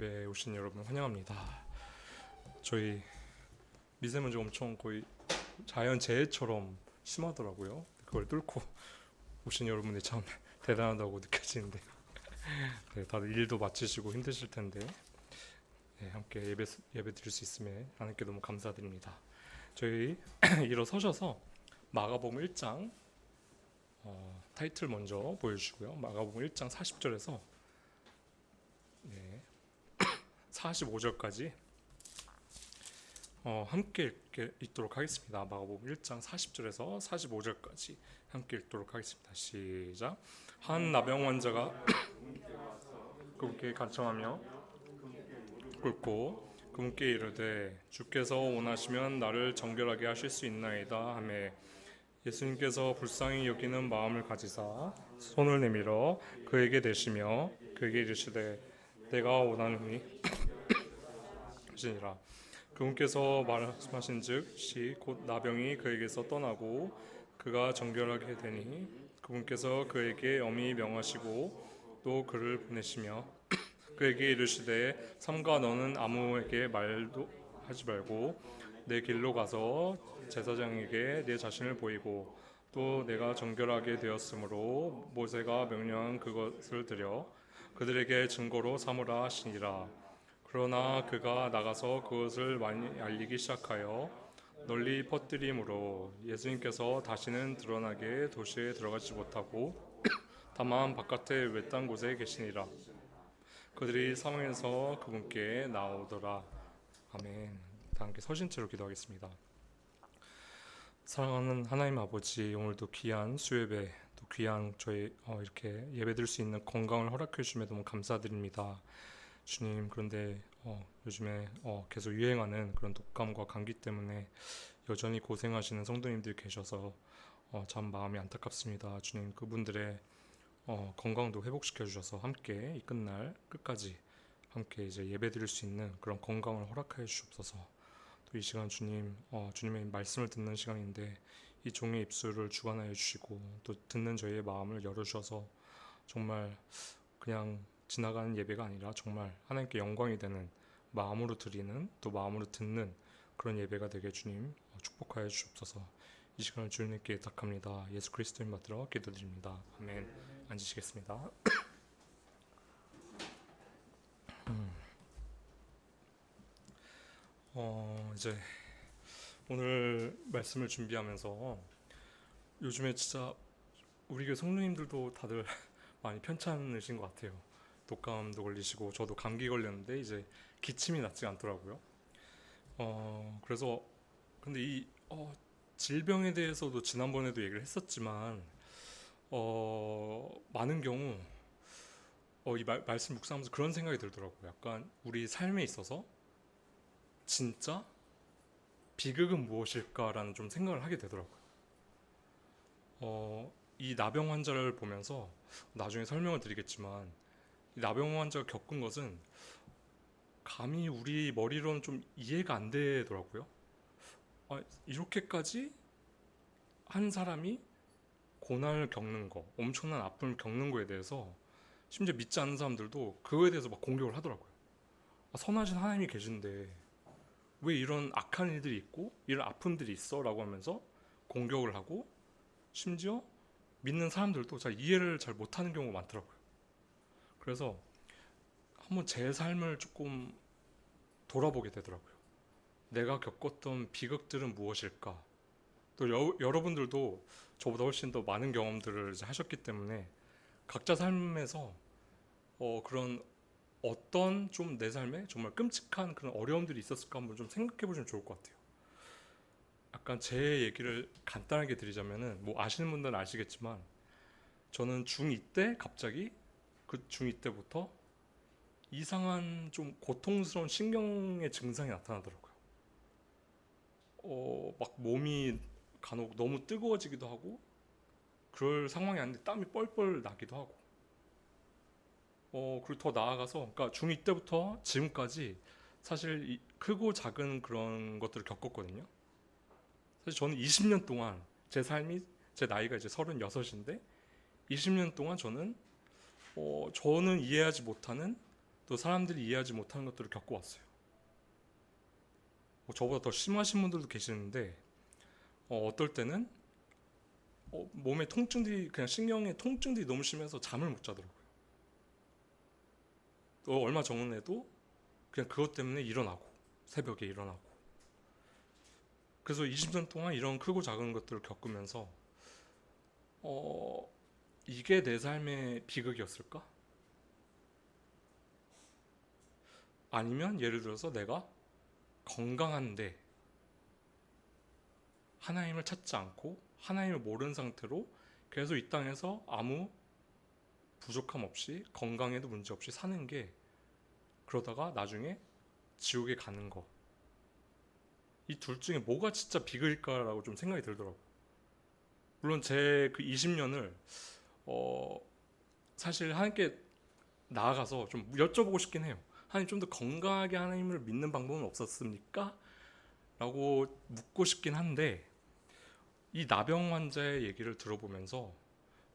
예배에 오신 여러분 환영합니다. 저희 미세먼지 엄청 거의 자연재해처럼 심하더라고요. 그걸 뚫고 오신 여러분이 참 대단하다고 느껴지는데 네, 다들 일도 마치시고 힘드실 텐데 네, 함께 예배 드릴 수 있음에 하나님께 너무 감사드립니다. 저희 일어서셔서 마가복음 1장 타이틀 먼저 보여주시고요. 마가복음 1장 40절에서 45절까지 함께 읽도록 하겠습니다. 마가복음 1장 40절에서 45절까지 함께 읽도록 하겠습니다. 시작. 한 나병 환자가 그분께 간청하며 꿇고 그분께 이르되 주께서 원하시면 나를 정결하게 하실 수 있나이다 하매 예수님께서 불쌍히 여기는 마음을 가지사 손을 내밀어 그에게 대시며 그에게 이르시되 내가 원하노니 하시니라. 그분께서 말씀하신즉 시 곧 나병이 그에게서 떠나고 그가 정결하게 되니 그분께서 그에게 엄히 명하시고 또 그를 보내시며 그에게 이르시되 삼가 너는 아무에게 말도 하지 말고 내 길로 가서 제사장에게 내 자신을 보이고 또 내가 정결하게 되었으므로 모세가 명령한 그것을 드려 그들에게 증거로 삼으라 하시니라. 그러나 그가 나가서 그것을 많이 알리기 시작하여 널리 퍼뜨림으로 예수님께서 다시는 드러나게 도시에 들어가지 못하고 다만 바깥에 외딴 곳에 계시니라. 그들이 사방에서 그분께 나오더라. 아멘. 다 함께 서신 채로 기도하겠습니다. 사랑하는 하나님 아버지, 오늘도 귀한 수예배, 또 귀한 저희 이렇게 예배드릴 수 있는 건강을 허락해 주심에 너무 감사드립니다. 주님, 그런데 요즘에 계속 유행하는 그런 독감과 감기 때문에 여전히 고생하시는 성도님들이 계셔서 참 마음이 안타깝습니다. 주님, 그분들의 건강도 회복시켜 주셔서 함께 이 끝날 끝까지 함께 이제 예배드릴 수 있는 그런 건강을 허락하여 주옵소서. 또 이 시간 주님, 주님의 말씀을 듣는 시간인데 이 종의 입술을 주관하여 주시고 또 듣는 저희의 마음을 열어주셔서 정말 그냥 지나가는 예배가 아니라 정말 하나님께 영광이 되는 마음으로 드리는 또 마음으로 듣는 그런 예배가 되게 주님 축복하여 주옵소서. 이 시간을 주님께 부탁합니다. 예수 그리스도인 받들어 기도드립니다. 아멘. 앉으시겠습니다. 이제 오늘 말씀을 준비하면서 요즘에 진짜 우리 교회 성도님들도 다들 많이 편찮으신 것 같아요. 독감도 걸리시고 저도 감기 걸렸는데 이제 기침이 낫지 않더라고요. 그래서 근데 이 질병에 대해서도 지난번에도 얘기를 했었지만 많은 경우 이 말씀 묵상하면서 그런 생각이 들더라고요. 약간 우리 삶에 있어서 진짜 비극은 무엇일까라는 좀 생각을 하게 되더라고요. 이 나병 환자를 보면서 나중에 설명을 드리겠지만 이 나병 환자가 겪은 것은 감히 우리 머리로는 좀 이해가 안 되더라고요. 이렇게까지 한 사람이 고난을 겪는 거, 엄청난 아픔을 겪는 거에 대해서 심지어 믿지 않는 사람들도 그거에 대해서 막 공격을 하더라고요. 선하신 하나님이 계신데 왜 이런 악한 일들이 있고 이런 아픔들이 있어? 라고 하면서 공격을 하고 심지어 믿는 사람들도 잘 이해를 잘 못하는 경우가 많더라고요. 그래서 한번 제 삶을 조금 돌아보게 되더라고요. 내가 겪었던 비극들은 무엇일까? 또 여러분들도 저보다 훨씬 더 많은 경험들을 이제 하셨기 때문에 각자 삶에서 그런 어떤 좀 내 삶에 정말 끔찍한 그런 어려움들이 있었을까 한번 좀 생각해 보시면 좋을 것 같아요. 약간 제 얘기를 간단하게 드리자면은 뭐 아시는 분들은 아시겠지만 저는 중2 때 갑자기 그 중2 때부터 이상한 좀 고통스러운 신경의 증상이 나타나더라고요. 막 몸이 간혹 너무 뜨거워지기도 하고 그럴 상황이 아닌데 땀이 뻘뻘 나기도 하고 그리고 더 나아가서 그러니까 중2 때부터 지금까지 사실 크고 작은 그런 것들을 겪었거든요. 사실 저는 20년 동안 제 삶이 제 나이가 이제 36인데 20년 동안 저는 이해하지 못하는 또 사람들이 이해하지 못하는 것들을 겪어왔어요. 뭐 저보다 더 심하신 분들도 계시는데 어떨 때는 몸의 통증들이 그냥 신경의 통증들이 너무 심해서 잠을 못 자더라고요. 또 얼마 전에도 그냥 그것 때문에 일어나고 새벽에 일어나고 그래서 20년 동안 이런 크고 작은 것들을 겪으면서 이게 내 삶의 비극이었을까? 아니면 예를 들어서 내가 건강한데 하나님을 찾지 않고 하나님을 모르는 상태로 계속 이 땅에서 아무 부족함 없이 건강에도 문제 없이 사는 게 그러다가 나중에 지옥에 가는 거. 이 둘 중에 뭐가 진짜 비극일까라고 좀 생각이 들더라고요. 물론 제 그 20년을 사실 하나님께 나아가서 좀 여쭤보고 싶긴 해요. 하나님 좀 더 건강하게 하나님을 믿는 방법은 없었습니까? 라고 묻고 싶긴 한데 이 나병 환자의 얘기를 들어보면서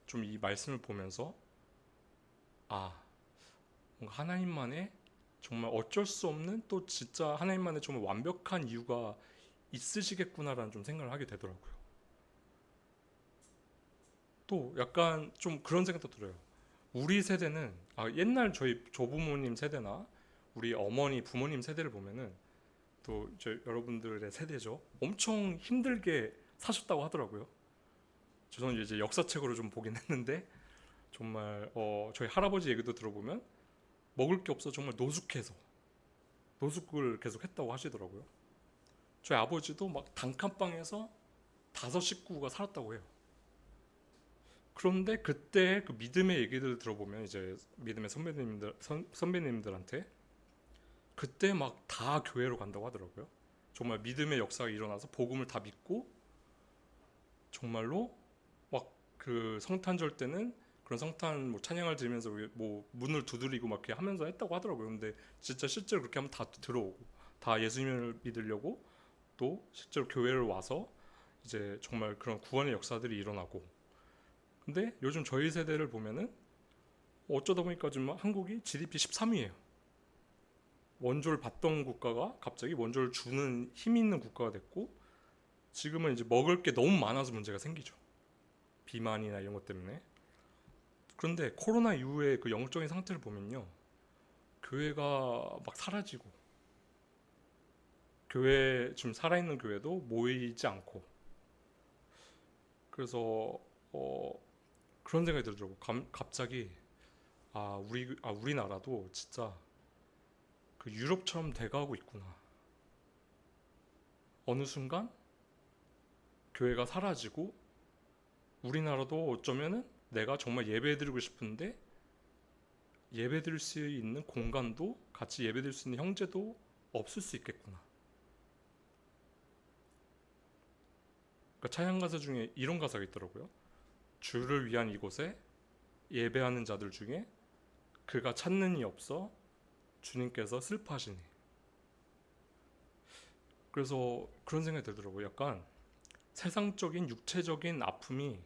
좀 이 말씀을 보면서 뭔가 하나님만의 정말 어쩔 수 없는 또 진짜 하나님만의 정말 완벽한 이유가 있으시겠구나라는 좀 생각을 하게 되더라고요. 또 약간 좀 그런 생각도 들어요. 우리 세대는 옛날 저희 조부모님 세대나 우리 어머니 부모님 세대를 보면은 또 여러분들의 세대죠. 엄청 힘들게 사셨다고 하더라고요. 저는 이제 역사책으로 좀 보긴 했는데 정말 저희 할아버지 얘기도 들어보면 먹을 게 없어 정말 노숙해서 노숙을 계속 했다고 하시더라고요. 저희 아버지도 막 단칸방에서 5식구가 살았다고 해요. 그런데 그때 그 믿음의 얘기들 들어보면 이제 믿음의 선배님들한테 그때 막 다 교회로 간다고 하더라고요. 정말 믿음의 역사가 일어나서 복음을 다 믿고 정말로 막 그 성탄절 때는 그런 성탄 뭐 찬양을 들으면서 뭐 문을 두드리고 막 이렇게 하면서 했다고 하더라고요. 근데 진짜 실제로 그렇게 하면 다 들어오고 다 예수님을 믿으려고 또 실제로 교회를 와서 이제 정말 그런 구원의 역사들이 일어나고 근데 요즘 저희 세대를 보면은 어쩌다 보니까 지금 한국이 GDP 13위예요. 원조를 받던 국가가 갑자기 원조를 주는 힘이 있는 국가가 됐고 지금은 이제 먹을 게 너무 많아서 문제가 생기죠. 비만이나 이런 것 때문에. 그런데 코로나 이후에 그 영적인 상태를 보면요. 교회가 막 사라지고 교회 지금 살아있는 교회도 모이지 않고 그래서 그런 생각이 들더라고. 갑자기 우리나라도 진짜 그 유럽처럼 돼가고 있구나. 어느 순간 교회가 사라지고 우리나라도 어쩌면은 내가 정말 예배드리고 싶은데 예배드릴 수 있는 공간도 같이 예배드릴 수 있는 형제도 없을 수 있겠구나. 그러니까 찬양 가사 중에 이런 가사가 있더라고요. 주를 위한 이곳에 예배하는 자들 중에 그가 찾는 이 없어 주님께서 슬퍼하시니. 그래서 그런 생각이 들더라고요. 약간 세상적인 육체적인 아픔이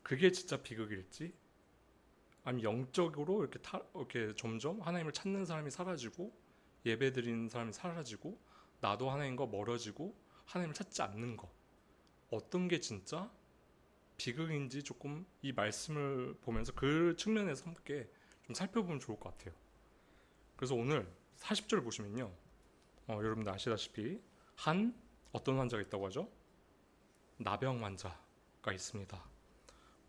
그게 진짜 비극일지 아니면 영적으로 이렇게 점점 하나님을 찾는 사람이 사라지고 예배드리는 사람이 사라지고 나도 하나님과 멀어지고 하나님을 찾지 않는 거 어떤 게 진짜 비극인지 조금 이 말씀을 보면서 그 측면에서 함께 좀 살펴보면 좋을 것 같아요. 그래서 오늘 40절 보시면요. 여러분들 아시다시피 어떤 환자가 있다고 하죠? 나병 환자가 있습니다.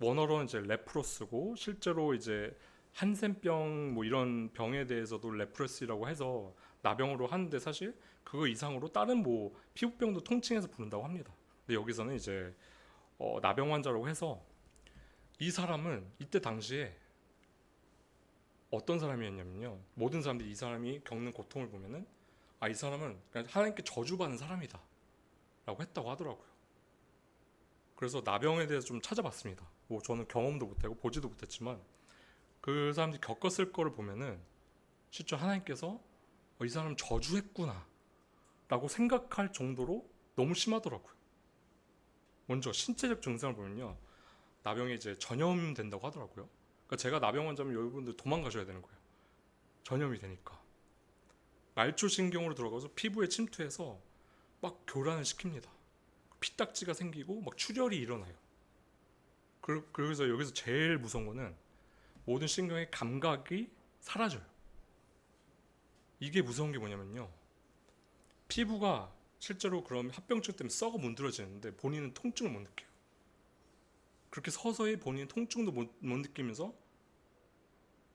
원어로는 이제 레프로스고 실제로 이제 한센병 뭐 이런 병에 대해서도 레프로시라고 해서 나병으로 하는데 사실 그거 이상으로 다른 뭐 피부병도 통칭해서 부른다고 합니다. 근데 여기서는 이제 나병 환자라고 해서 이 사람은 이때 당시에 어떤 사람이었냐면요. 모든 사람들이 이 사람이 겪는 고통을 보면은 이 사람은 그냥 하나님께 저주받는 사람이다 라고 했다고 하더라고요. 그래서 나병에 대해서 좀 찾아봤습니다. 뭐 저는 경험도 못하고 보지도 못했지만 그 사람들이 겪었을 거를 보면은 실제 하나님께서 이 사람 저주했구나 라고 생각할 정도로 너무 심하더라고요. 먼저 신체적 증상을 보면요. 나병에 이제 전염된다고 하더라고요. 그러니까 제가 나병 환자면 여러분들 도망가셔야 되는 거예요. 전염이 되니까 말초신경으로 들어가서 피부에 침투해서 막 교란을 시킵니다. 피딱지가 생기고 막 출혈이 일어나요. 그래서 여기서 제일 무서운 거는 모든 신경의 감각이 사라져요. 이게 무서운 게 뭐냐면요, 피부가 실제로 그럼 합병증 때문에 썩어 문드러지는데 본인은 통증을 못 느껴요. 그렇게 서서히 본인 통증도 못 느끼면서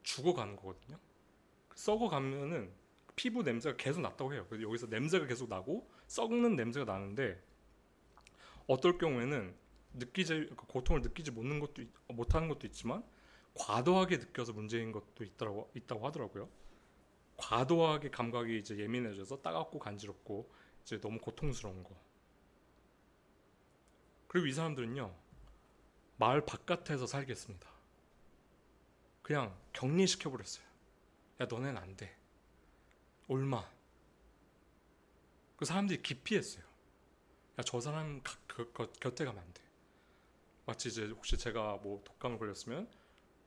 죽어가는 거거든요. 썩어가면은 피부 냄새가 계속 났다고 해요. 그래서 여기서 냄새가 계속 나고 썩는 냄새가 나는데, 어떨 경우에는 고통을 느끼지 못하는 것도 있지만 과도하게 느껴서 문제인 것도 있다고 하더라고요. 과도하게 감각이 이제 예민해져서 따갑고 간지럽고 이제 너무 고통스러운 거. 그리고 이 사람들은요, 마을 바깥에서 살겠습니다. 그냥 격리시켜버렸어요. 야, 너넨 안 돼. 얼마. 그 사람들이 기피했어요. 야, 저 사람 곁에 가면 안 돼. 마치 이제 혹시 제가 뭐 독감을 걸렸으면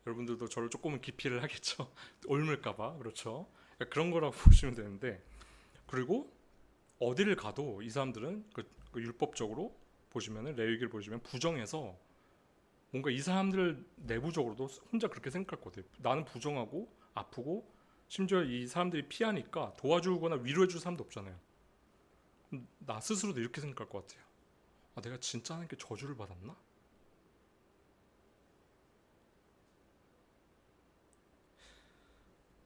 여러분들도 저를 조금은 기피를 하겠죠. 옮을까봐. 그렇죠. 그런 거라고 보시면 되는데, 그리고 어디를 가도 이 사람들은 그 율법적으로 보시면은, 레위기를 보시면 부정해서 뭔가 이 사람들 내부적으로도 혼자 그렇게 생각할 것 같아요. 나는 부정하고 아프고 심지어 이 사람들이 피하니까 도와주거나 위로해줄 사람도 없잖아요. 나 스스로도 이렇게 생각할 것 같아요. 아, 내가 진짜 하나님께 저주를 받았나?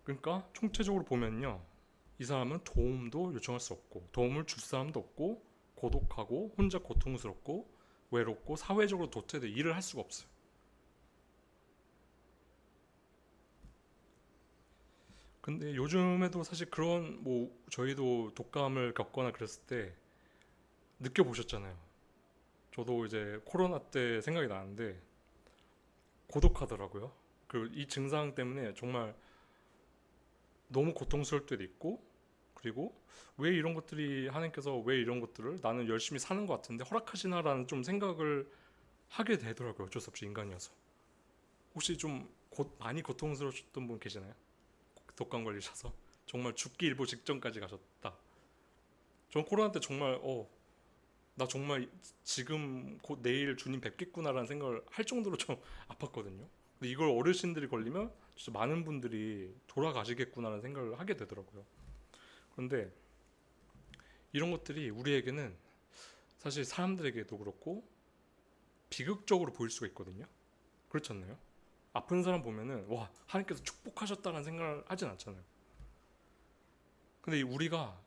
그러니까 총체적으로 보면요, 이 사람은 도움도 요청할 수 없고 도움을 줄 사람도 없고 고독하고 혼자 고통스럽고 외롭고 사회적으로 도태돼 일을 할 수가 없어요. 근데 요즘에도 사실 그런, 뭐 저희도 독감을 겪거나 그랬을 때 느껴보셨잖아요. 저도 이제 코로나 때 생각이 나는데 고독하더라고요. 그 이 증상 때문에 정말 너무 고통스러울 때도 있고, 그리고 왜 이런 것들이, 하나님께서 왜 이런 것들을 나는 열심히 사는 것 같은데 허락하시나라는 좀 생각을 하게 되더라고요. 어쩔 수 없이 인간이어서. 혹시 좀 많이 고통스러우셨던 분 계시나요? 독감 걸리셔서 정말 죽기 일보 직전까지 가셨다. 전 코로나 때 정말 나 정말 지금 곧 내일 주님 뵙겠구나라는 생각을 할 정도로 좀 아팠거든요. 근데 이걸 어르신들이 걸리면 진짜 많은 분들이 돌아가시겠구나라는 생각을 하게 되더라고요. 그런데 이런 것들이 우리에게는 사실 사람들에게도 그렇고 비극적으로 보일 수가 있거든요. 그렇지 않나요? 아픈 사람 보면은 와, 하나님께서 축복하셨다는 생각을 하진 않잖아요. 근데 우리가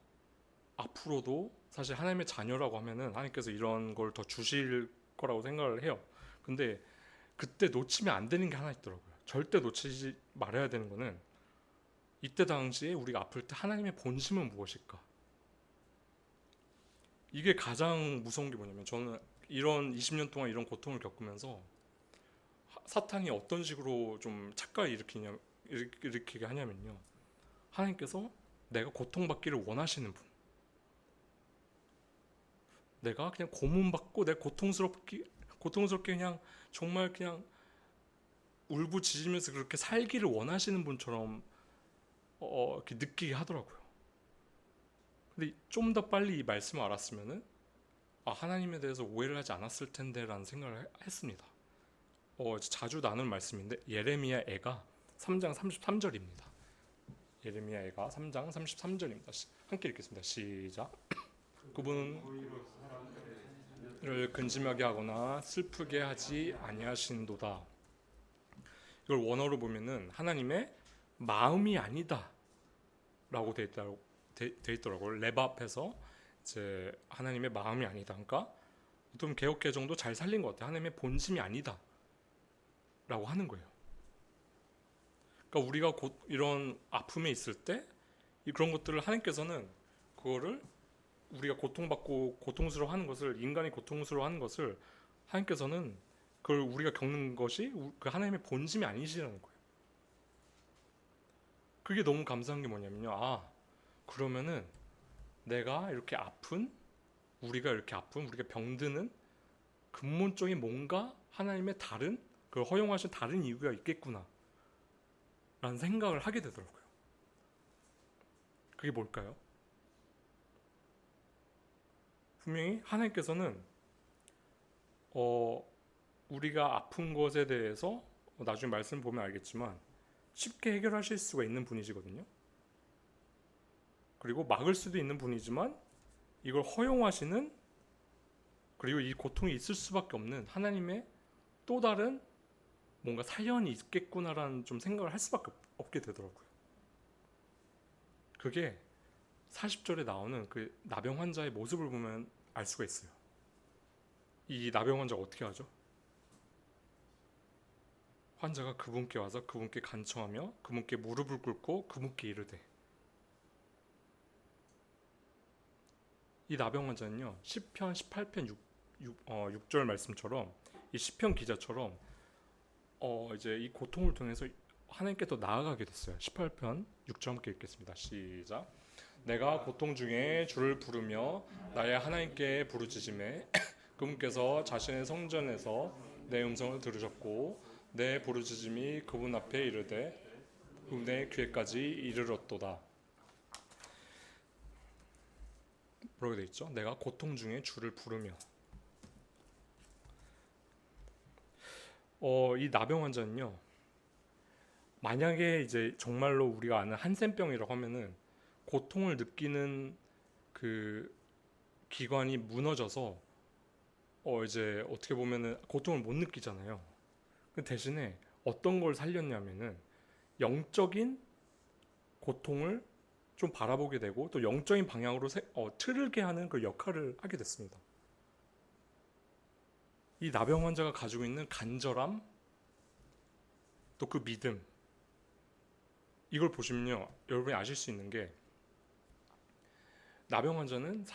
앞으로도 사실 하나님의 자녀라고 하면은 하나님께서 이런 걸 더 주실 거라고 생각을 해요. 근데 그때 놓치면 안 되는 게 하나 있더라고요. 절대 놓치지 말아야 되는 거는, 이때 당시에 우리가 아플 때 하나님의 본심은 무엇일까? 이게 가장 무서운 게 뭐냐면, 저는 이런 20년 동안 이런 고통을 겪으면서 사탄이 어떤 식으로 좀 착각을 일으키게 하냐면요, 하나님께서 내가 고통받기를 원하시는 분, 내가 그냥 고문받고 내 고통스럽게 그냥 정말 그냥 울부짖으면서 그렇게 살기를 원하시는 분처럼 이렇게 느끼게 하더라고요. 근데 좀 더 빨리 이 말씀을 알았으면은, 아, 하나님에 대해서 오해를 하지 않았을 텐데라는 생각을 했습니다. 자주 나눈 말씀인데 예레미야 애가 3장 33절입니다. 예레미야 애가 3장 33절입니다. 함께 읽겠습니다. 시작. 그분은 를 근심하게 하거나 슬프게 하지 아니하신도다. 이걸 원어로 보면은 하나님의 마음이 아니다 라고 돼 있더라고요. 랩 앞에서 이제 하나님의 마음이 아니다. 그러니까 좀 개역 개정도 잘 살린 것 같아요. 하나님의 본심이 아니다 라고 하는 거예요. 그러니까 우리가 곧 이런 아픔에 있을 때 그런 것들을 하나님께서는, 그거를 우리가 고통받고 고통스러워하는 것을, 인간이 고통스러워하는 것을 하나님께서는 그걸 우리가 겪는 것이 그 하나님의 본심이 아니시라는 거예요. 그게 너무 감사한 게 뭐냐면요, 아, 그러면은 내가 이렇게 아픈, 우리가 병드는 근본적인 뭔가 하나님의 다른, 그걸 허용하신 다른 이유가 있겠구나 라는 생각을 하게 되더라고요. 그게 뭘까요? 분명히 하나님께서는 어, 우리가 아픈 것에 대해서 나중에 말씀 보면 알겠지만 쉽게 해결하실 수가 있는 분이시거든요. 그리고 막을 수도 있는 분이지만 이걸 허용하시는, 그리고 이 고통이 있을 수밖에 없는 하나님의 또 다른 뭔가 사연이 있겠구나라는 좀 생각을 할 수밖에 없게 되더라고요. 그게 40절에 나오는 그 나병 환자의 모습을 보면 알 수가 있어요. 이 나병 환자가 어떻게 하죠? 환자가 그분께 와서 그분께 간청하며 그분께 무릎을 꿇고 그분께 이르되, 이 나병 환자는요 시편 18편 6절 말씀처럼 이 시편 기자처럼 이제 이 고통을 통해서 하나님께 더 나아가게 됐어요. 18편 6절 함께 읽겠습니다. 시작. 내가 고통 중에 주를 부르며 나의 하나님께 부르짖음에 그분께서 자신의 성전에서 내 음성을 들으셨고 내 부르짖음이 그분 앞에 이르되 그분의 귀에까지 이르렀도다. 뭐라고 되어 있죠? 내가 고통 중에 주를 부르며. 이 나병 환자는요, 만약에 이제 정말로 우리가 아는 한센병이라고 하면은 고통을 느끼는 그 기관이 무너져서 이제 어떻게 보면은 고통을 못 느끼잖아요. 그 대신에 어떤 걸 살렸냐면은 영적인 고통을 좀 바라보게 되고 또 영적인 방향으로 틀게 하는 그 역할을 하게 됐습니다. 이 나병 환자가 가지고 있는 간절함, 또 그 믿음, 이걸 보시면요 여러분이 아실 수 있는 게, 나병 환자는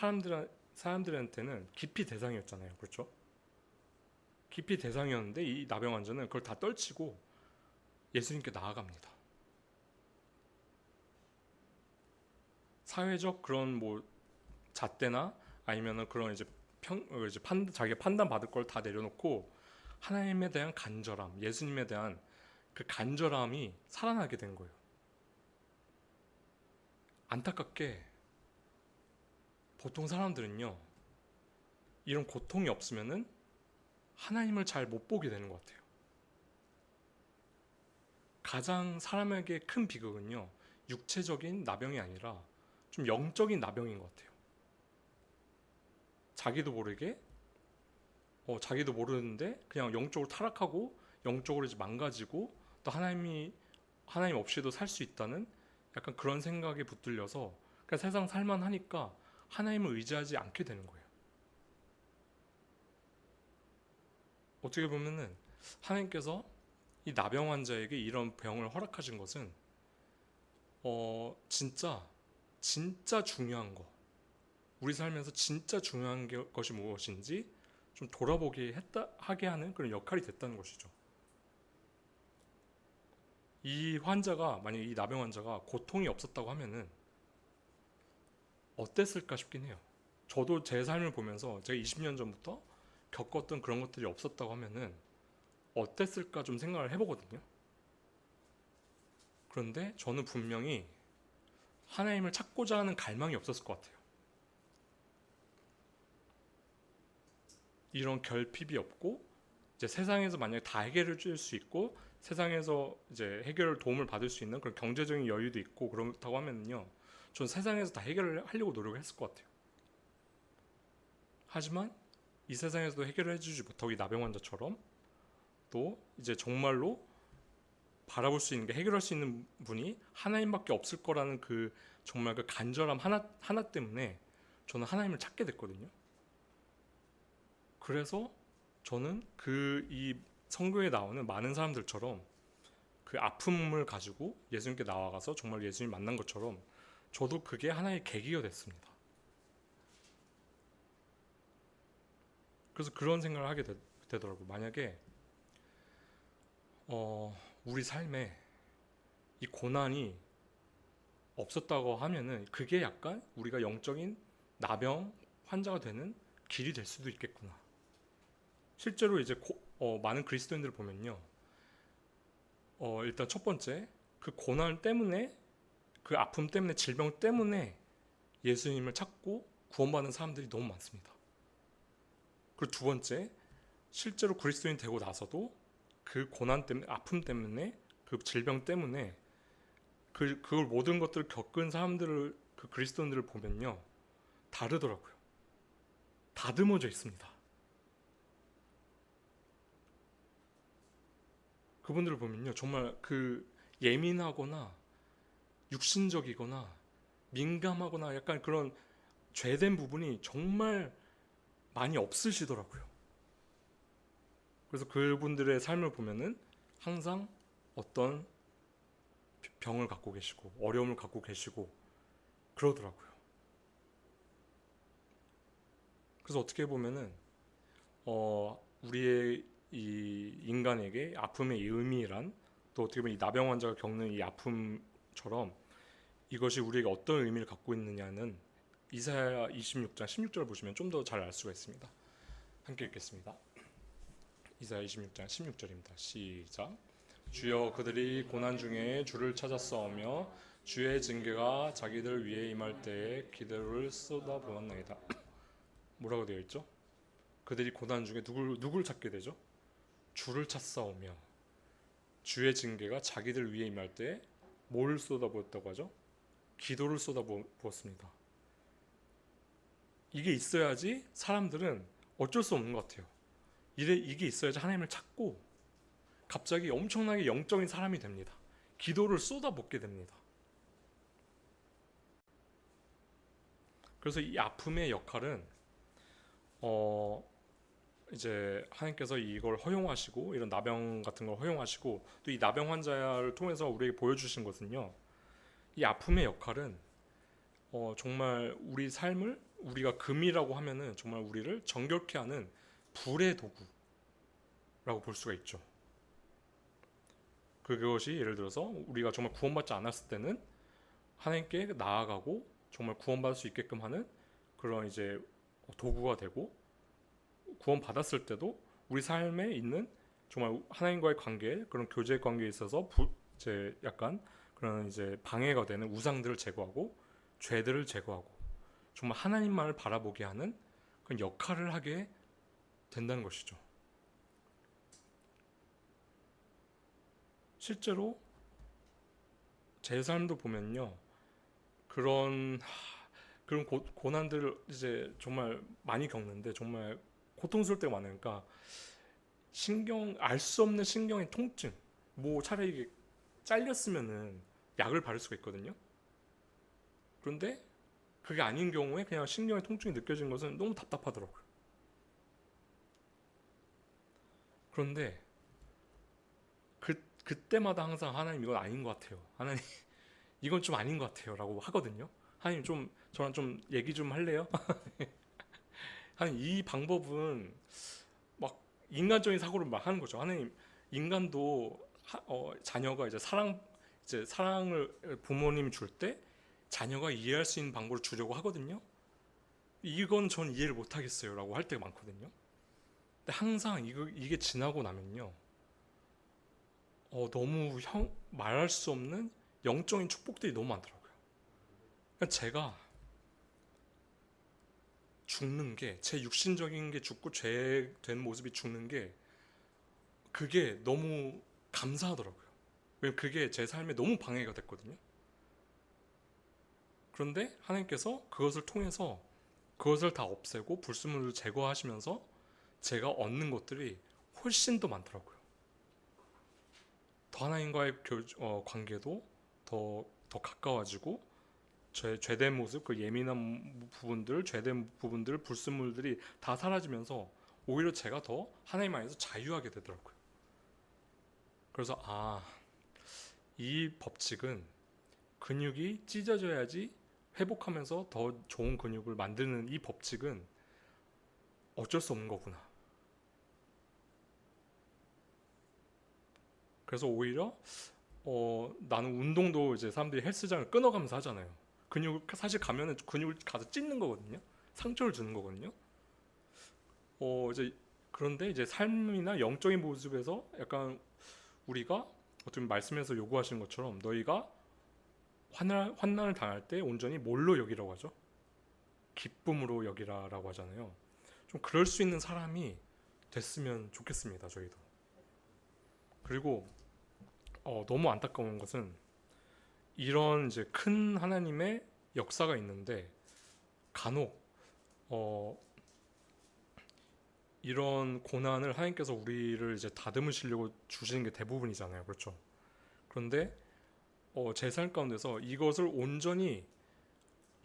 사람들한테는 기피 대상이었잖아요. 그렇죠? 기피 대상이었는데 이 나병 환자는 그걸 다 떨치고 예수님께 나아갑니다. 사회적 그런 뭐 잣대나 아니면은 그런 이제 자기가 판단 받을 걸 다 내려놓고 하나님에 대한 간절함, 예수님에 대한 그 간절함이 살아나게 된 거예요. 안타깝게 보통 사람들은요 이런 고통이 없으면은 하나님을 잘 못 보게 되는 것 같아요. 가장 사람에게 큰 비극은요 육체적인 나병이 아니라 좀 영적인 나병인 것 같아요. 자기도 모르게 자기도 모르는데 그냥 영적으로 타락하고 영적으로 이제 망가지고 또 하나님 없이도 살 수 있다는 약간 그런 생각에 붙들려서 그냥 세상 살만하니까 하나님을 의지하지 않게 되는 거예요. 어떻게 보면은 하나님께서 이 나병 환자에게 이런 병을 허락하신 것은 진짜 중요한 거, 우리 삶에서 진짜 중요한 것이 무엇인지 좀 돌아보게 하게 하는 그런 역할이 됐다는 것이죠. 만약에 이 나병 환자가 고통이 없었다고 하면은 어땠을까 싶긴 해요. 저도 제 삶을 보면서 제가 20년 전부터 겪었던 그런 것들이 없었다고 하면은 어땠을까 좀 생각을 해보거든요. 그런데 저는 분명히 하나님을 찾고자 하는 갈망이 없었을 것 같아요. 이런 결핍이 없고 이제 세상에서 만약에 다 해결해 줄 수 있고 세상에서 이제 해결 도움을 받을 수 있는 그런 경제적인 여유도 있고 그렇다고 하면요, 전 세상에서 다 해결을 하려고 노력을 했을 것 같아요. 하지만 이 세상에서도 해결해 주지 못하고 이 나병 환자처럼 또 이제 정말로 바라볼 수 있는 게, 해결할 수 있는 분이 하나님밖에 없을 거라는 그 정말 그 간절함 하나 때문에 저는 하나님을 찾게 됐거든요. 그래서 저는 이 성경에 나오는 많은 사람들처럼 그 아픔을 가지고 예수님께 나아가서 정말 예수님 만난 것처럼 저도 그게 하나의 계기가 됐습니다. 그래서 그런 생각을 하게 되더라고요. 만약에 우리 삶에 이 고난이 없었다고 하면은 그게 약간 우리가 영적인 나병 환자가 되는 길이 될 수도 있겠구나. 실제로 이제 많은 그리스도인들을 보면요, 일단 첫 번째 그 고난 때문에 그 아픔 때문에, 질병 때문에 예수님을 찾고 구원받는 사람들이 너무 많습니다. 그리고 두 번째, 실제로 그리스도인 되고 나서도 그 고난 때문에, 아픔 때문에, 그 질병 때문에 그걸 모든 것들을 겪은 사람들을, 그 그리스도인들을 보면요, 다르더라고요. 다듬어져 있습니다. 그분들을 보면요, 정말 그 예민하거나 육신적이거나 민감하거나 약간 그런 죄된 부분이 정말 많이 없으시더라고요. 그래서 그분들의 삶을 보면은 항상 어떤 병을 갖고 계시고 어려움을 갖고 계시고 그러더라고요. 그래서 어떻게 보면은 우리의 이 인간에게 아픔의 의미란, 또 어떻게 보면 이 나병 환자가 겪는 이 아픔처럼 이것이 우리에게 어떤 의미를 갖고 있느냐는 이사야 26장 16절을 보시면 좀 더 잘 알 수가 있습니다. 함께 읽겠습니다. 이사야 26장 16절입니다. 시작. 주여, 그들이 고난 중에 주를 찾았사오며 주의 징계가 자기들 위에 임할 때에 기도를 쏟아부었나이다. 뭐라고 되어 있죠? 그들이 고난 중에 누굴 찾게 되죠? 주를 찾사오며 주의 징계가 자기들 위에 임할 때에 뭘 쏟아부었다고 하죠? 기도를 쏟아부었습니다. 이게 있어야지 사람들은 어쩔 수 없는 것 같아요. 이게 있어야지 하나님을 찾고 갑자기 엄청나게 영적인 사람이 됩니다. 기도를 쏟아붓게 됩니다. 그래서 이 아픔의 역할은 이제 하나님께서 이걸 허용하시고, 이런 나병 같은 걸 허용하시고, 또 이 나병 환자를 통해서 우리에게 보여주신 것은요, 이 아픔의 역할은 정말 우리 삶을, 우리가 금이라고 하면은 정말 우리를 정결케 하는 불의 도구라고 볼 수가 있죠. 그것이 예를 들어서 우리가 정말 구원받지 않았을 때는 하나님께 나아가고 정말 구원받을 수 있게끔 하는 그런 이제 도구가 되고, 구원받았을 때도 우리 삶에 있는 정말 하나님과의 관계, 그런 교제 관계에 있어서 이제 약간 그런 이제 방해가 되는 우상들을 제거하고 죄들을 제거하고 정말 하나님만을 바라보게 하는 그런 역할을 하게 된다는 것이죠. 실제로 제 삶도 보면요, 그런 고난들을 이제 정말 많이 겪는데 정말 고통스러울 때가 많으니까 알 수 없는 신경의 통증, 뭐 차라리 이게 잘렸으면은 약을 바를 수가 있거든요. 그런데 그게 아닌 경우에 그냥 신경의 통증이 느껴지는 것은 너무 답답하더라고요. 그런데 그때마다 항상 하나님, 이건 아닌 것 같아요. 하나님, 이건 좀 아닌 것 같아요 라고 하거든요. 하나님, 저랑 좀 얘기 좀 할래요? 하나님, 이 방법은 막 인간적인 사고를 막 하는 거죠. 하나님, 인간도 자녀가 이제 사랑을 부모님이 줄 때 자녀가 이해할 수 있는 방법을 주려고 하거든요. 이건 전 이해를 못 하겠어요 라고 할 때가 많거든요. 근데 항상 이게 지나고 나면요, 너무 말할 수 없는 영적인 축복들이 너무 많더라고요. 그러니까 제가 죽는 게, 제 육신적인 게 죽고 죄된 모습이 죽는 게, 그게 너무 감사하더라고요. 왜냐면 그게 제 삶에 너무 방해가 됐거든요. 그런데 하나님께서 그것을 통해서 그것을 다 없애고 불순물을 제거하시면서 제가 얻는 것들이 훨씬 더 많더라고요. 더 하나님과의 관계도 더 가까워지고, 죄된 모습, 그 예민한 부분들, 죄된 부분들, 불순물들이 다 사라지면서 오히려 제가 더 하나님 안에서 자유하게 되더라고요. 그래서 이 법칙은 근육이 찢어져야지 회복하면서 더 좋은 근육을 만드는 이 법칙은 어쩔 수 없는 거구나. 그래서 오히려 나는 운동도 이제 사람들이 헬스장을 끊어가면서 하잖아요. 사실 가면은 근육을 가서 찢는 거거든요. 상처를 주는 거거든요. 그런데 이제 삶이나 영적인 모습에서 약간 우리가 어떤 말씀에서 요구하시는 것처럼 너희가 환난을 당할 때 온전히 뭘로 여기라고 하죠? 기쁨으로 여기라라고 하잖아요. 좀 그럴 수 있는 사람이 됐으면 좋겠습니다. 저희도. 그리고 너무 안타까운 것은 이런 이제 큰 하나님의 역사가 있는데 간혹 이런 고난을 하나님께서 우리를 이제 다듬으시려고 주시는 게 대부분이잖아요. 그렇죠? 그런데 제 삶 가운데서 이것을 온전히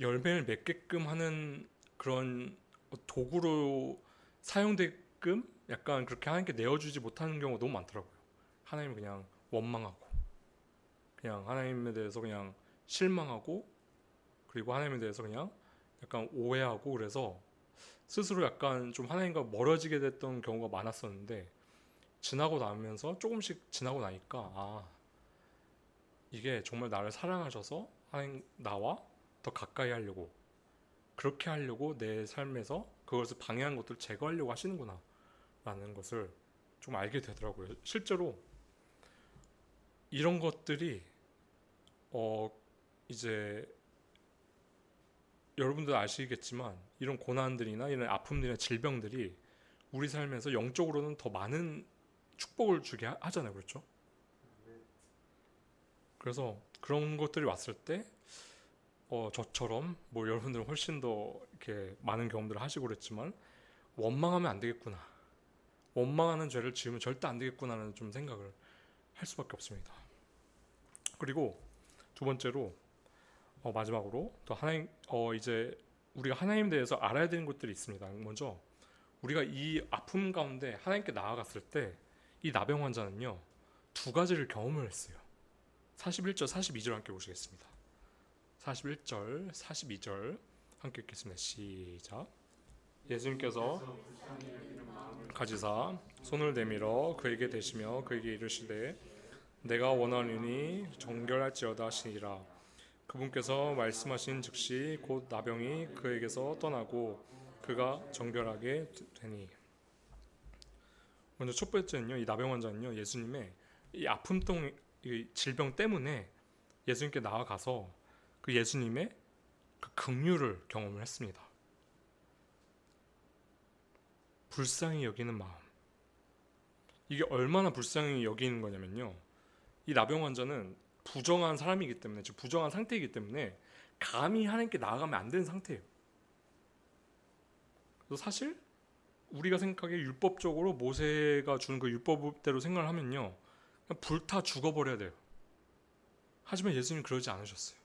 열매를 맺게끔 하는 그런 도구로 사용되게끔 약간 그렇게 하나님께 내어주지 못하는 경우가 너무 많더라고요. 하나님 그냥 원망하고 그냥 하나님에 대해서 그냥 실망하고 그리고 하나님에 대해서 그냥 약간 오해하고 그래서 스스로 약간 좀 하나님과 멀어지게 됐던 경우가 많았었는데 지나고 나면서 조금씩 지나고 나니까 이게 정말 나를 사랑하셔서 하나님 나와 더 가까이 하려고 그렇게 하려고 내 삶에서 그것을 방해한 것들을 제거하려고 하시는구나 라는 것을 좀 알게 되더라고요. 실제로 이런 것들이 이제 여러분들 아시겠지만 이런 고난들이나 이런 아픔들이나 질병들이 우리 삶에서 영적으로는 더 많은 축복을 주게 하잖아요. 그렇죠? 그래서 그런 것들이 왔을 때 저처럼 뭐 여러분들은 훨씬 더 이렇게 많은 경험들을 하시고 그랬지만 원망하면 안 되겠구나. 원망하는 죄를 지으면 절대 안 되겠구나라는 좀 생각을 할 수밖에 없습니다. 그리고 두 번째로 마지막으로 또 하나님 이제 우리가 하나님에 대해서 알아야 되는 것들이 있습니다. 먼저 우리가 이 아픔 가운데 하나님께 나아갔을 때 이 나병 환자는요 두 가지를 경험을 했어요. 41절 42절 함께 보시겠습니다. 41절 42절 함께 읽겠습니다. 시작. 예수님께서 가지사 손을 내밀어 그에게 대시며 그에게 이르시되 내가 원하노니 정결할지어다 하시니라. 그분께서 말씀하신 즉시 곧 나병이 그에게서 떠나고 그가 정결하게 되니. 먼저 첫 번째는요, 이 나병 환자는요 예수님의 이 아픔통 이 질병 때문에 예수님께 나아가서 그 예수님의 그 긍휼을 경험을 했습니다. 불쌍히 여기는 마음. 이게 얼마나 불쌍히 여기는 거냐면요, 이 나병 환자는 부정한 사람이기 때문에, 즉 부정한 상태이기 때문에 감히 하나님께 나아가면 안 되는 상태예요. 그래서 사실 우리가 생각하기에 율법적으로 모세가 주는 그 율법대로 생각을 하면요 그냥 불타 죽어버려야 돼요. 하지만 예수님은 그러지 않으셨어요.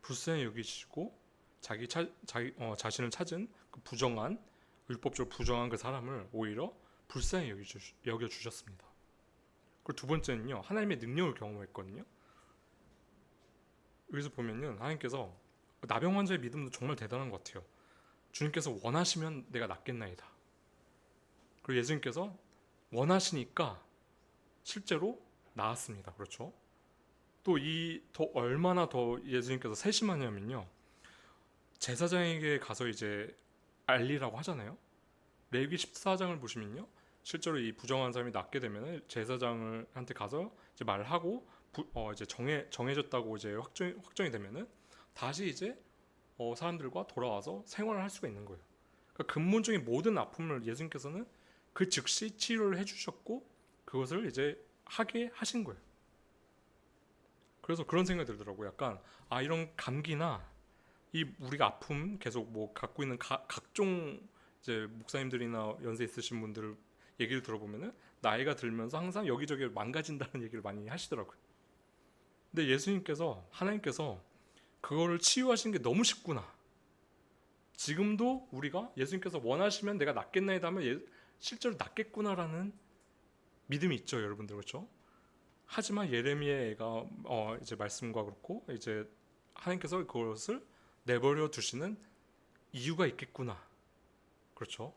불쌍히 여기시고 자신을 찾은 그 부정한, 율법적으로 부정한 그 사람을 오히려 불쌍히 여겨주셨습니다. 그리고 두 번째는요, 하나님의 능력을 경험했거든요. 여기서 보면요, 하나님께서 나병 환자의 믿음도 정말 대단한 것 같아요. 주님께서 원하시면 내가 낫겠나이다. 그리고 예수님께서 원하시니까 실제로 나았습니다. 그렇죠? 또 더 얼마나 더 예수님께서 세심하냐면요, 제사장에게 가서 이제 알리라고 하잖아요. 레위기 14장을 보시면요, 실제로 이 부정한 사람이 낫게 되면 제사장한테 가서 이제 말을 하고 이제 정해졌다고 이제 확정이 되면은 다시 이제 사람들과 돌아와서 생활을 할 수가 있는 거예요. 그러니까 근본적인 모든 아픔을 예수님께서는 그 즉시 치료를 해주셨고 그것을 이제 하게 하신 거예요. 그래서 그런 생각이 들더라고요. 약간 이런 감기나 이 우리가 아픔 계속 뭐 갖고 있는 각종 이제 목사님들이나 연세 있으신 분들 얘기를 들어보면은 나이가 들면서 항상 여기저기 망가진다는 얘기를 많이 하시더라고요. 근데 예수님께서, 하나님께서 그거를 치유하시는 게 너무 쉽구나. 지금도 우리가 예수님께서 원하시면 내가 낫겠나이다 하면 실제로 낫겠구나라는 믿음이 있죠, 여러분들. 그렇죠? 하지만 예레미야가 이제 말씀과 그렇고 이제 하나님께서 그것을 내버려 두시는 이유가 있겠구나. 그렇죠?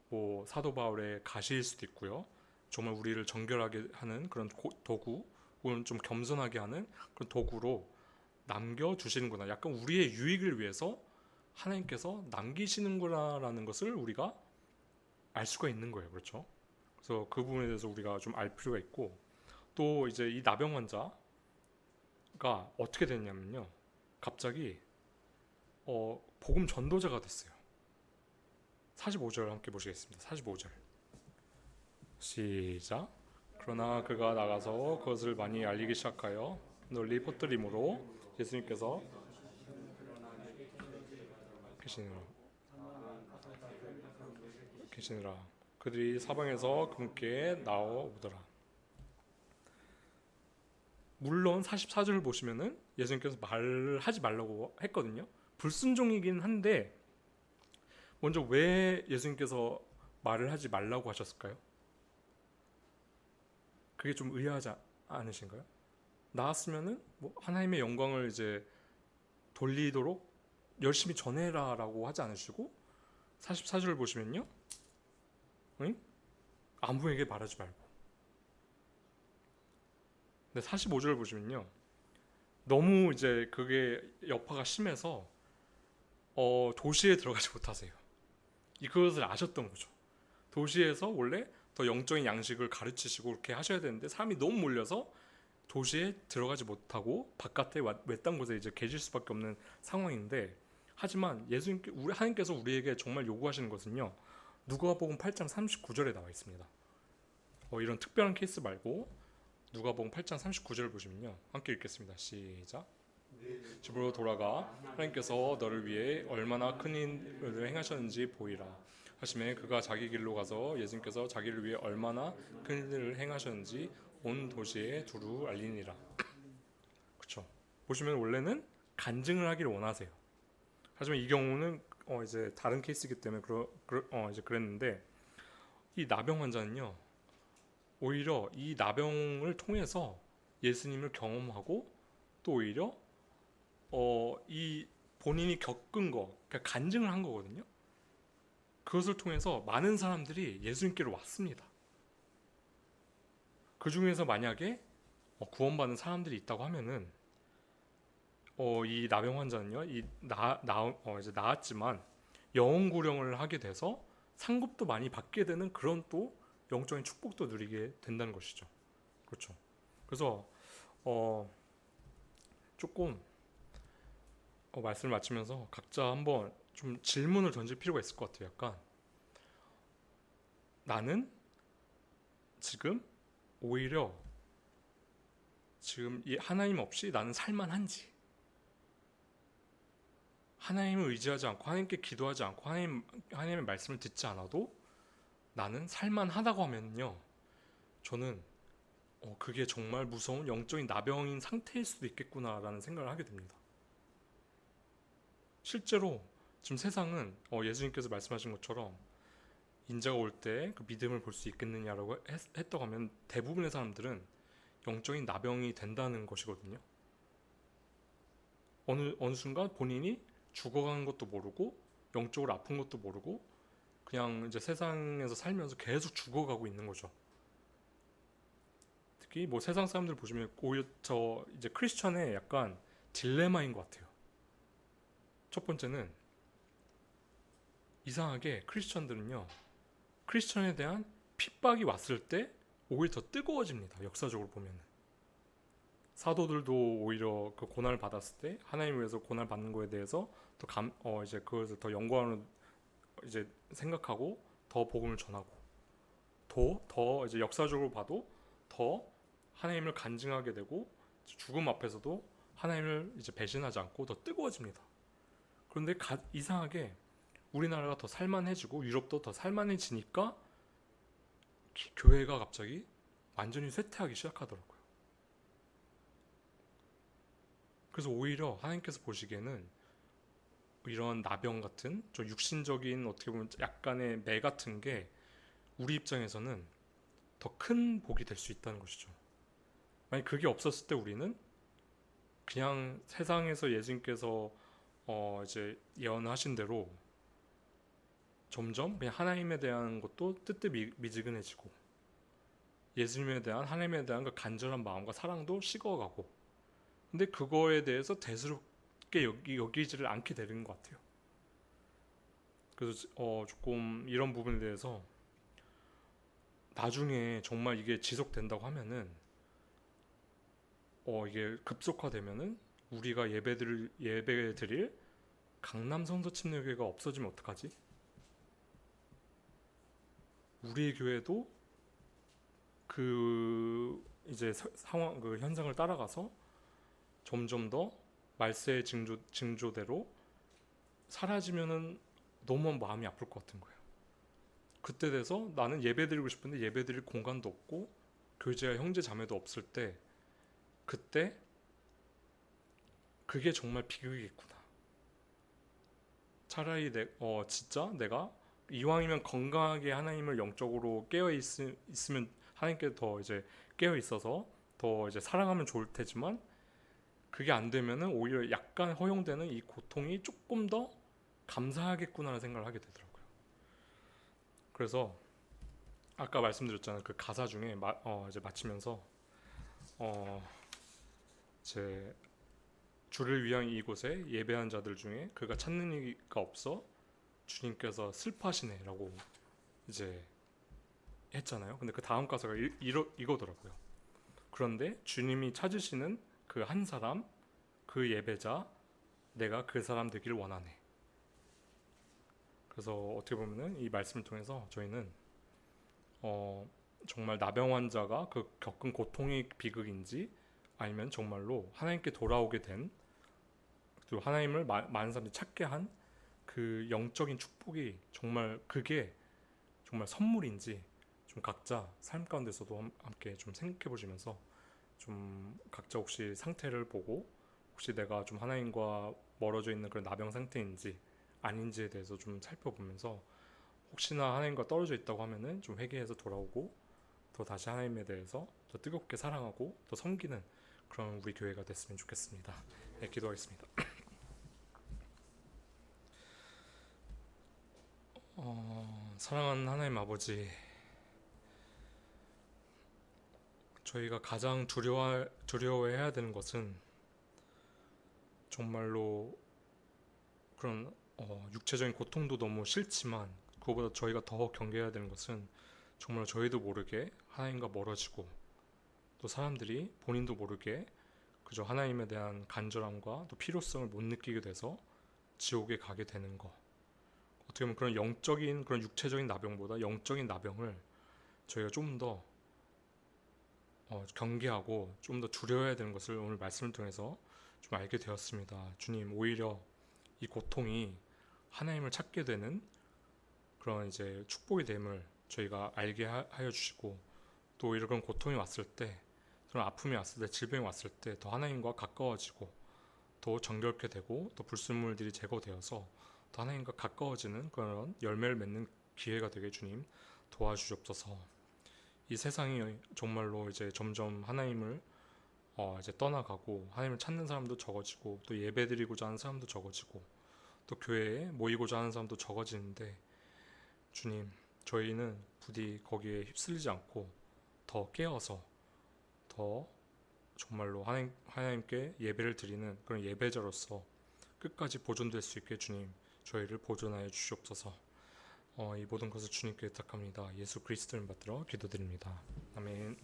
뭐 사도 바울의 가시일 수도 있고요. 정말 우리를 정결하게 하는 그런 도구, 혹은 좀 겸손하게 하는 그런 도구로 남겨주시는구나. 약간 우리의 유익을 위해서 하나님께서 남기시는구나라는 것을 우리가 알 수가 있는 거예요. 그렇죠? 그래서 그 부분에 대해서 우리가 좀 알 필요가 있고, 또 이제 이 나병 환자, 어떻게 됐냐면요. 갑자기 복음 전도자가 됐어요. 45절 함께 보시겠습니다. 45절 시작. 그러나 그가 나가서 그것을 많이 알리기 시작하여 널리 퍼뜨림으로 예수님께서 계시느라 그들이 사방에서 그분께 나오더라. 물론 44절을 보시면은 예수님께서 말을 하지 말라고 했거든요. 불순종이긴 한데 먼저 왜 예수님께서 말을 하지 말라고 하셨을까요? 그게 좀 의아하지 않으신가요? 나았으면은 뭐 하나님의 영광을 이제 돌리도록 열심히 전해라라고 하지 않으시고 44절을 보시면요, 응? 아무에게 말하지 말고. 근데 45절을 보시면요, 너무 이제 그게 여파가 심해서 도시에 들어가지 못하세요. 이것을 아셨던 거죠. 도시에서 원래 더 영적인 양식을 가르치시고 그렇게 하셔야 되는데 사람이 너무 몰려서 도시에 들어가지 못하고 바깥에 외딴 곳에 이제 계실 수밖에 없는 상황인데, 하지만 하나님께서 우리에게 정말 요구하시는 것은요, 누가복음 8장 39절에 나와 있습니다. 이런 특별한 케이스 말고 누가복음 8장 39절을 보시면요, 함께 읽겠습니다. 시작. 집으로 돌아가 하나님께서 너를 위해 얼마나 큰 일을 행하셨는지 보이라 하시매 그가 자기 길로 가서 예수님께서 자기를 위해 얼마나 큰 일을 행하셨는지 온 도시에 두루 알리니라. 그렇죠. 보시면 원래는 간증을 하기를 원하세요. 하지만 이 경우는 이제 다른 케이스이기 때문에 이제 그랬는데, 이 나병 환자는요, 오히려 이 나병을 통해서 예수님을 경험하고 또 오히려 이 본인이 겪은 거, 그러니까 간증을 한 거거든요. 그것을 통해서 많은 사람들이 예수님께로 왔습니다. 그 중에서 만약에 구원받는 사람들이 있다고 하면은 이 나병 환자는요, 이제 나았지만 영혼 구령을 하게 돼서 상급도 많이 받게 되는 그런 또 영적인 축복도 누리게 된다는 것이죠. 그렇죠. 그래서 조금 말씀을 마치면서 각자 한번 좀 질문을 던질 필요가 있을 것 같아요. 약간 나는 지금 오히려 지금 이 하나님 없이 나는 살만한지, 하나님을 의지하지 않고 하나님께 기도하지 않고 하나님의 말씀을 듣지 않아도 나는 살만하다고 하면요, 저는 그게 정말 무서운 영적인 나병인 상태일 수도 있겠구나라는 생각을 하게 됩니다. 실제로 지금 세상은 예수님께서 말씀하신 것처럼 인자가 올 때 그 믿음을 볼 수 있겠느냐라고 했다고 하면 대부분의 사람들은 영적인 나병이 된다는 것이거든요. 어느 순간 본인이 죽어가는 것도 모르고 영적으로 아픈 것도 모르고 그냥 이제 세상에서 살면서 계속 죽어가고 있는 거죠. 특히 뭐 세상 사람들 보시면 오히려 저 이제 크리스천의 약간 딜레마인 것 같아요. 첫 번째는 이상하게 크리스천들은요, 크리스천에 대한 핍박이 왔을 때 오히려 더 뜨거워집니다. 역사적으로 보면 사도들도 오히려 그 고난을 받았을 때 하나님을 위해서 고난을 받는 거에 대해서 이제 그것을 더 영광으로 이제 생각하고 더 복음을 전하고 더 이제 역사적으로 봐도 더 하나님을 간증하게 되고 죽음 앞에서도 하나님을 이제 배신하지 않고 더 뜨거워집니다. 그런데 이상하게 우리나라가 더 살만해지고 유럽도 더 살만해지니까 교회가 갑자기 완전히 쇠퇴하기 시작하더라고요. 그래서 오히려 하나님께서 보시기에는 이런 나병 같은 좀 육신적인 어떻게 보면 약간의 매 같은 게 우리 입장에서는 더 큰 복이 될 수 있다는 것이죠. 만약 그게 없었을 때 우리는 그냥 세상에서 예수님께서 이제 예언하신 대로 점점 그냥 하나님에 대한 것도 뜨뜻미지근해지고 예수님에 대한 하나님에 대한 그 간절한 마음과 사랑도 식어가고, 근데 그거에 대해서 대수롭게 여기지를 않게 되는 것 같아요. 그래서 조금 이런 부분에 대해서 나중에 정말 이게 지속된다고 하면은 이게 급속화되면은 우리가 예배 드릴 강남 성서침례교회가 없어지면 어떡하지? 우리 교회도 그 이제 상황 그 현상을 따라가서 점점 더 말세의 징조대로 사라지면은 너무 마음이 아플 것 같은 거예요. 그때 돼서 나는 예배드리고 싶은데 예배드릴 공간도 없고 교제와 형제 자매도 없을 때 그때 그게 정말 비극이겠구나. 차라리 진짜 내가 이왕이면 건강하게 하나님을 영적으로 있으면 하나님께 더 이제 깨어 있어서 더 이제 사랑하면 좋을 테지만 그게 안 되면은 오히려 약간 허용되는 이 고통이 조금 더 감사하겠구나라는 생각을 하게 되더라고요. 그래서 아까 말씀드렸잖아요. 그 가사 중에 이제 마치면서 제 주를 위한 이곳에 예배한 자들 중에 그가 찾는 이가 없어 주님께서 슬퍼하시네라고 이제 했잖아요. 근데 그 다음 가사가 이거더라고요. 그런데 주님이 찾으시는 그 한 사람, 그 예배자, 내가 그 사람 되기를 원하네. 그래서 어떻게 보면은 이 말씀을 통해서 저희는 정말 나병 환자가 그 겪은 고통이 비극인지 아니면 정말로 하나님께 돌아오게 된 그리고 하나님을 많은 사람들이 찾게 한 그 영적인 축복이 정말 그게 정말 선물인지 좀 각자 삶 가운데서도 함께 좀 생각해 보시면서 좀 각자 혹시 상태를 보고 혹시 내가 좀 하나님과 멀어져 있는 그런 나병 상태인지 아닌지에 대해서 좀 살펴보면서 혹시나 하나님과 떨어져 있다고 하면은 좀 회개해서 돌아오고 더 다시 하나님에 대해서 더 뜨겁게 사랑하고 더 섬기는 그런 우리 교회가 됐으면 좋겠습니다. 네, 기도하겠습니다. 사랑하는 하나님 아버지, 저희가 가장 두려워해야 되는 것은 정말로 그런 육체적인 고통도 너무 싫지만 그거보다 저희가 더 경계해야 되는 것은 정말 저희도 모르게 하나님과 멀어지고 또 사람들이 본인도 모르게 그저 하나님에 대한 간절함과 또 필요성을 못 느끼게 돼서 지옥에 가게 되는 거. 어떻게 보면 그런 영적인 그런 육체적인 나병보다 영적인 나병을 저희가 좀 더 경계하고 좀 더 두려워야 되는 것을 오늘 말씀을 통해서 좀 알게 되었습니다. 주님, 오히려 이 고통이 하나님을 찾게 되는 그런 이제 축복이 됨을 저희가 알게 하여 주시고 또 오히려 그런 고통이 왔을 때 그런 아픔이 왔을 때 질병이 왔을 때 더 하나님과 가까워지고 더 정결케 되고 또 불순물들이 제거되어서 더 하나님과 가까워지는 그런 열매를 맺는 기회가 되게 주님 도와주시옵소서. 이 세상이 정말로 이제 점점 하나님을 이제 떠나가고 하나님을 찾는 사람도 적어지고 또 예배드리고자 하는 사람도 적어지고 또 교회에 모이고자 하는 사람도 적어지는데 주님, 저희는 부디 거기에 휩쓸리지 않고 더 깨어서 더 정말로 하나님께 예배를 드리는 그런 예배자로서 끝까지 보존될 수 있게 주님 저희를 보존하여 주시옵소서. 이 모든 것을 주님께 부탁합니다. 예수 그리스도를 받들어 기도드립니다. 아멘.